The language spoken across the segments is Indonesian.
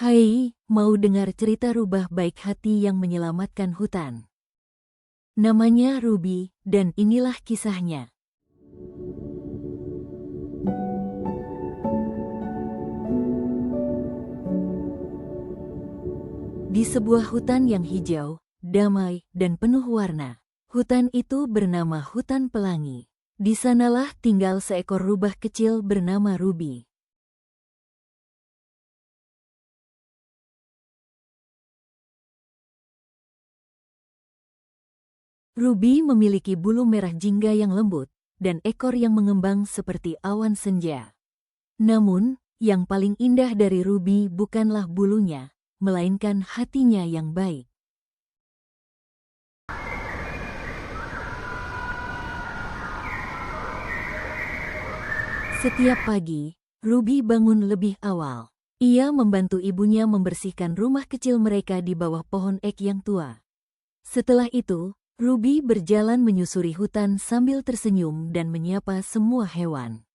Hai, mau dengar cerita rubah baik hati yang menyelamatkan hutan? Namanya Ruby, dan inilah kisahnya. Di sebuah hutan yang hijau, damai, dan penuh warna, hutan itu bernama Hutan Pelangi. Di sanalah tinggal seekor rubah kecil bernama Ruby. Ruby memiliki bulu merah jingga yang lembut, dan ekor yang mengembang seperti awan senja. Namun, yang paling indah dari Ruby bukanlah bulunya, melainkan hatinya yang baik. Setiap pagi, Ruby bangun lebih awal. Ia membantu ibunya membersihkan rumah kecil mereka di bawah pohon ek yang tua. Setelah itu, Ruby berjalan menyusuri hutan sambil tersenyum dan menyapa semua hewan.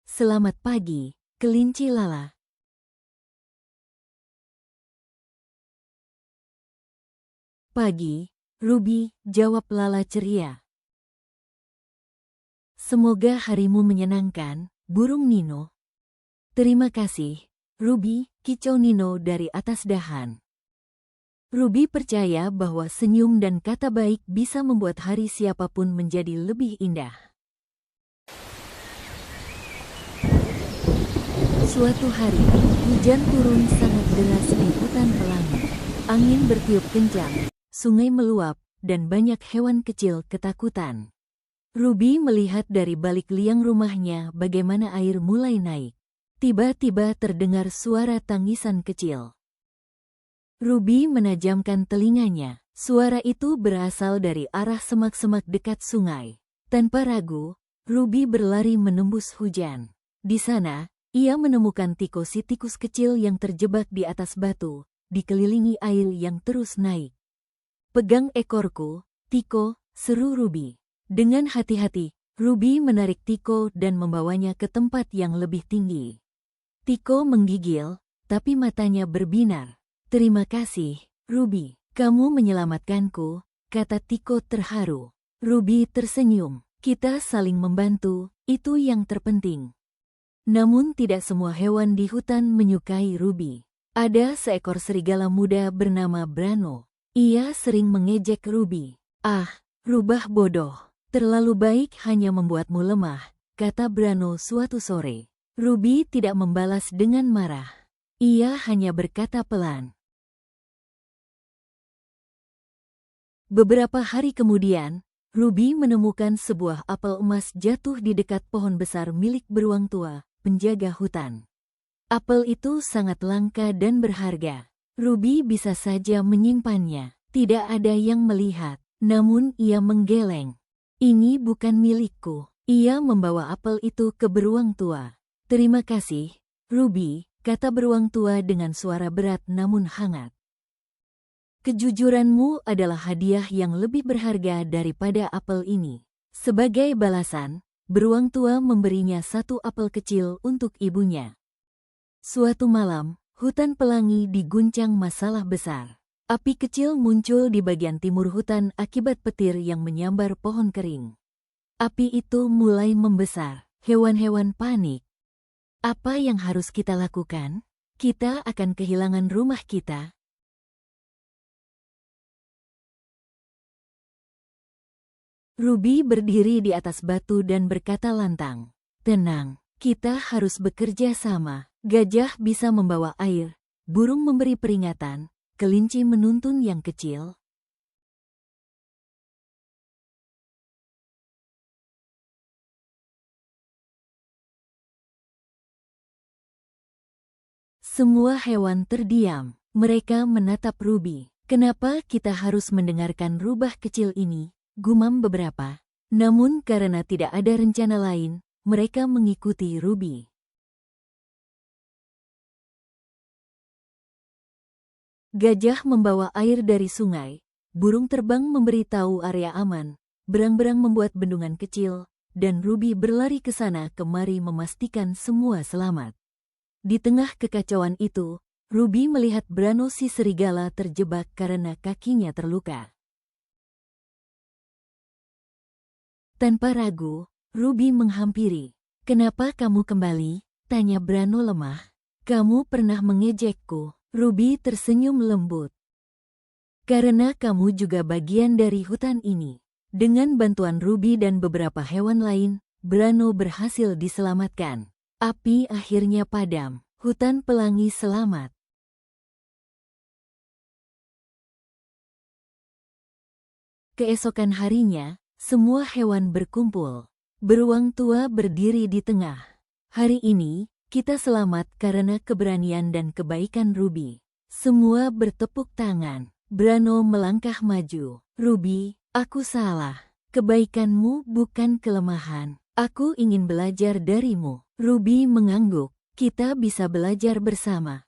Selamat pagi, kelinci Lala. Pagi, Ruby, jawab Lala ceria. Semoga harimu menyenangkan, burung Nino. Terima kasih, Ruby, kicau Nino dari atas dahan. Ruby percaya bahwa senyum dan kata baik bisa membuat hari siapapun menjadi lebih indah. Suatu hari, hujan turun sangat deras di Hutan Pelangi. Angin bertiup kencang, sungai meluap, dan banyak hewan kecil ketakutan. Ruby melihat dari balik liang rumahnya bagaimana air mulai naik. Tiba-tiba terdengar suara tangisan kecil. Ruby menajamkan telinganya. Suara itu berasal dari arah semak-semak dekat sungai. Tanpa ragu, Ruby berlari menembus hujan. Di sana, ia menemukan Tiko, si tikus kecil yang terjebak di atas batu, dikelilingi air yang terus naik. Pegang ekorku, Tiko, seru Ruby. Dengan hati-hati, Ruby menarik Tiko dan membawanya ke tempat yang lebih tinggi. Tiko menggigil, tapi matanya berbinar. Terima kasih, Ruby. Kamu menyelamatkanku, kata Tiko terharu. Ruby tersenyum. Kita saling membantu, itu yang terpenting. Namun tidak semua hewan di hutan menyukai Ruby. Ada seekor serigala muda bernama Brano. Ia sering mengejek Ruby. Ah, rubah bodoh. Terlalu baik hanya membuatmu lemah, kata Brano suatu sore. Ruby tidak membalas dengan marah. Ia hanya berkata pelan. Beberapa hari kemudian, Ruby menemukan sebuah apel emas jatuh di dekat pohon besar milik beruang tua, penjaga hutan. Apel itu sangat langka dan berharga. Ruby bisa saja menyimpannya. Tidak ada yang melihat, namun ia menggeleng. Ini bukan milikku. Ia membawa apel itu ke beruang tua. Terima kasih, Ruby, kata beruang tua dengan suara berat namun hangat. Kejujuranmu adalah hadiah yang lebih berharga daripada apel ini. Sebagai balasan, beruang tua memberinya satu apel kecil untuk ibunya. Suatu malam, Hutan Pelangi diguncang masalah besar. Api kecil muncul di bagian timur hutan akibat petir yang menyambar pohon kering. Api itu mulai membesar. Hewan-hewan panik. Apa yang harus kita lakukan? Kita akan kehilangan rumah kita. Ruby berdiri di atas batu dan berkata lantang. Tenang, kita harus bekerja sama. Gajah bisa membawa air, burung memberi peringatan, kelinci menuntun yang kecil. Semua hewan terdiam. Mereka menatap Ruby. Kenapa kita harus mendengarkan rubah kecil ini? Gumam beberapa. Namun karena tidak ada rencana lain, mereka mengikuti Ruby. Gajah membawa air dari sungai. Burung terbang memberitahu area aman. Berang-berang membuat bendungan kecil, dan Ruby berlari ke sana kemari memastikan semua selamat. Di tengah kekacauan itu, Ruby melihat Brano si serigala terjebak karena kakinya terluka. Tanpa ragu, Ruby menghampiri. "Kenapa kamu kembali?" tanya Brano lemah. "Kamu pernah mengejekku." Ruby tersenyum lembut. "Karena kamu juga bagian dari hutan ini." Dengan bantuan Ruby dan beberapa hewan lain, Brano berhasil diselamatkan. Api akhirnya padam. Hutan pelangi selamat. Keesokan harinya, semua hewan berkumpul. Beruang tua berdiri di tengah. "Hari ini, kita selamat karena keberanian dan kebaikan Ruby." Semua bertepuk tangan. Brano melangkah maju. "Ruby, aku salah. Kebaikanmu bukan kelemahan. Aku ingin belajar darimu." Ruby mengangguk. "Kita bisa belajar bersama."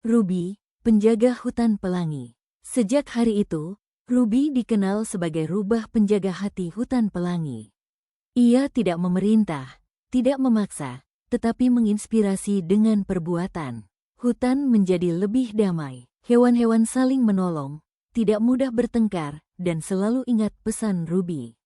Ruby, penjaga hutan pelangi. Sejak hari itu, Ruby dikenal sebagai rubah penjaga hati hutan pelangi. Ia tidak memerintah, tidak memaksa, tetapi menginspirasi dengan perbuatan. Hutan menjadi lebih damai, hewan-hewan saling menolong, tidak mudah bertengkar, dan selalu ingat pesan Ruby.